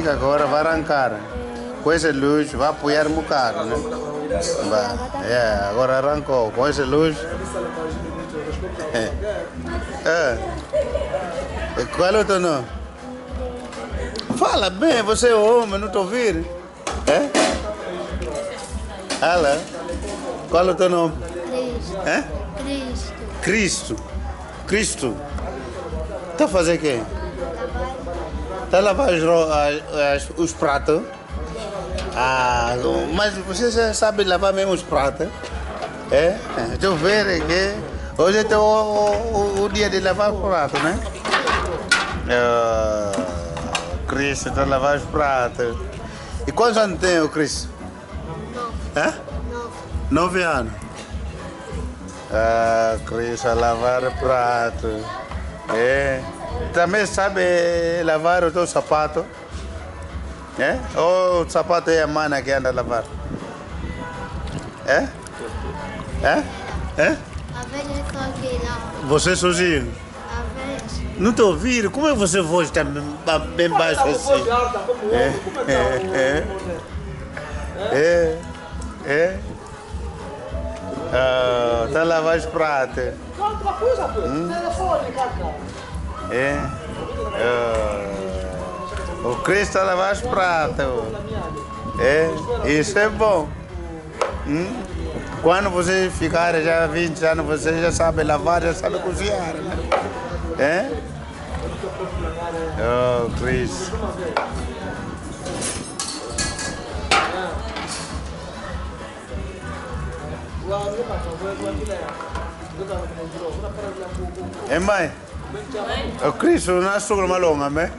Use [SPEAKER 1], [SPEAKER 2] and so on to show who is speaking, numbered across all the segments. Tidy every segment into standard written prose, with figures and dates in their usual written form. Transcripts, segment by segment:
[SPEAKER 1] que agora vai arrancar. Com essa luz vai apoiar o carro, né? Agora arrancou. Com essa luz. Qual é o teu nome? Fala bem, você é homem, não estou ouvindo. Fala. Qual é o teu nome?
[SPEAKER 2] Cristo.
[SPEAKER 1] Cristo. Tá a fazer o quê? Tá a lavar os pratos? Mas você já sabe lavar mesmo os pratos? Deixa eu ver aqui. Hoje é o dia de lavar os pratos, né? Cristo está a lavar os pratos. E quantos anos tem o Cristo? 9 anos. Cristo a lavar pratos. Também sabe lavar o teu sapato? Ou o sapato é a mana que anda a lavar?
[SPEAKER 2] A velha só que não.
[SPEAKER 1] Você sozinho?
[SPEAKER 2] A velha.
[SPEAKER 1] Não estou ouvindo. Como é que você voz está bem baixo assim? Está a lavar os pratos. O Cristo está a lavar os pratos. Isso é bom. Quando você ficar já 20 anos, você já sabe lavar, já sabe cozinhar, né? Oh, Cristo. Mãe? O Cristo não é sobre uma longa, né?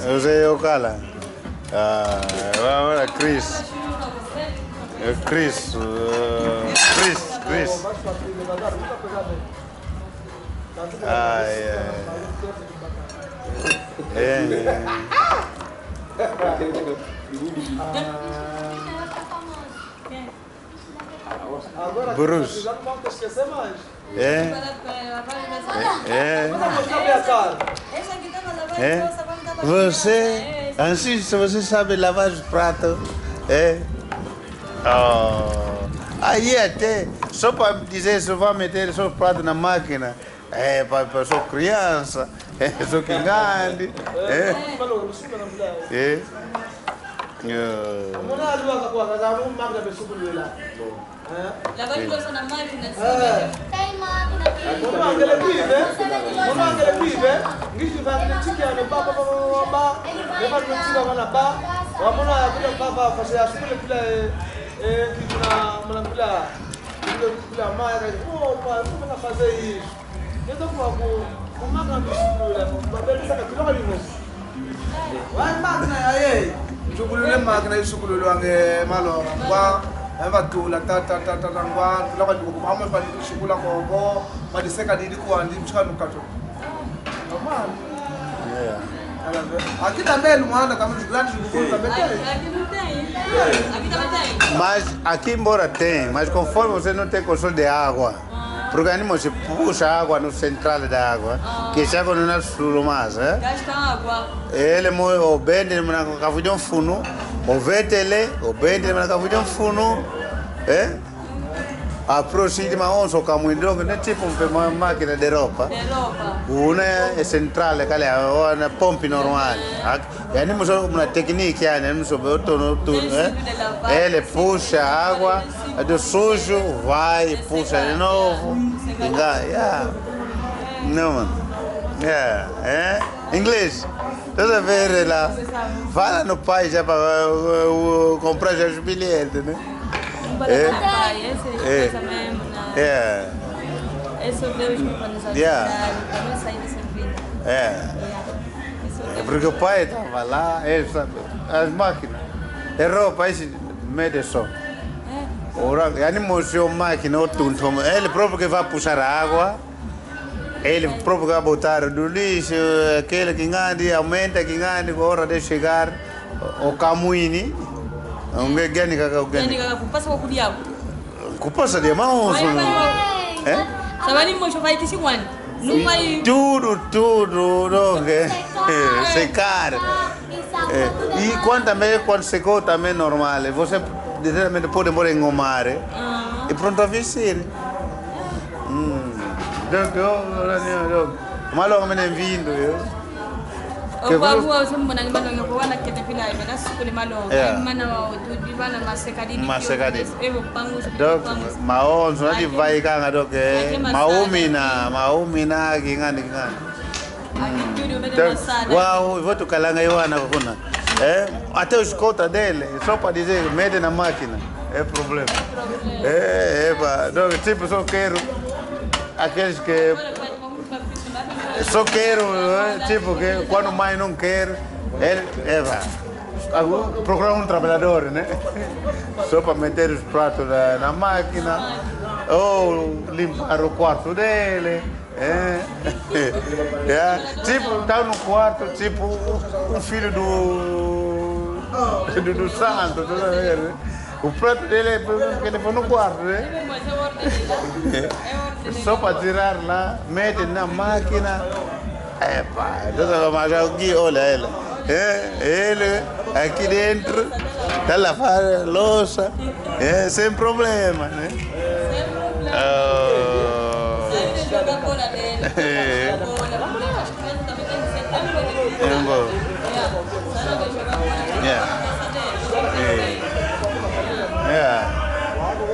[SPEAKER 1] Você é o cara? Agora Chris. Chris. Bruce. Você, assim, se você sabe lavar os pratos, aí até, só para dizer, só vai meter só os pratos na máquina, para sua criança, só que grande,
[SPEAKER 3] Lavar louça na máquina, sim.
[SPEAKER 2] Tem máquina aqui.
[SPEAKER 4] Evatula ngwa loka di ko ama fa di shukula ko go ma di seka di ko andi mchika nukato normal aqui também não anda como os grandes grupos também tem
[SPEAKER 3] Aqui não tem. Aqui também tem.
[SPEAKER 1] Mas aqui embora tem, mas conforme você não tem consumo de água, porque animo se puxa água no central da água, que já quando não suru mais,
[SPEAKER 3] Gasta água.
[SPEAKER 1] ele o bende na cavudão funo, o vetele, o bende na cavudão funo, a próxima onça o caminho que não tipo uma máquina de roupa. Uma é central, que é uma pompa normal. E animo uma técnica, animo sobre o turno, ele puxa a água, do sujo vai puxa de novo. Não, mano. Inglês. Toda vez lá, fala no pai já para comprar já os bilhetes, né?
[SPEAKER 3] Esse mesmo. Esse é o Deus que nos ajuda para não sair dessa vida.
[SPEAKER 1] Porque o pai estava lá, ele sabe, as máquinas, é roupa, esse meio só. Ora, animou-se a máquina, ele próprio que vai puxar a água, ele próprio vai botar do lixo, aquele que engane, aumenta que engane, a hora de chegar, o camuini, um gani que
[SPEAKER 3] Gani kaka passa kwa kudiao.
[SPEAKER 1] passa de mãos.
[SPEAKER 3] Sabani mo vai que chegando. Não vai
[SPEAKER 1] Tudo, não, secar. E quando secou também é normal, você diretamente pode morar em mar e pronto a vestir. Malo kami ng vindo yun.
[SPEAKER 3] O bago sa mo nang malong ko wala kita pilay ba nas ko ni malong
[SPEAKER 1] Yeah.
[SPEAKER 3] ay mana di ba na masekadini
[SPEAKER 1] Masekadini.
[SPEAKER 3] pangus
[SPEAKER 1] Dok, maon, so di vai ka nga dok maumi na gingan. Uau, eu vou tocar lá na kuna. Até os cota dele, só para dizer, mede na máquina, é problema. Então, tipo, só quero aqueles que só quero, tipo, que quando mãe não quer, ele, procura um trabalhador, né? Só para meter os pratos na máquina, ou limpar o quarto dele. Tipo, tá no quarto, tipo, o filho do santo, tá vendo? O prato dele é que ele foi no quarto, né? Só para tirar lá, mete na máquina. Mas aqui, olha ele. Ele aqui dentro, tá lavando louça, sem problema, né?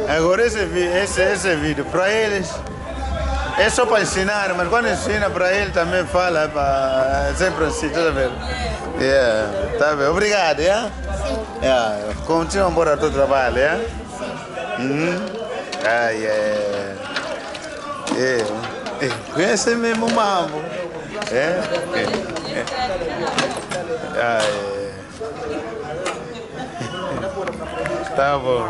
[SPEAKER 1] Agora esse vídeo para eles é só para ensinar, mas quando ensina para ele também fala sempre assim, tá vendo? Tá bem, obrigado, continua embora teu trabalho, conhece mesmo o mambo, tá bom.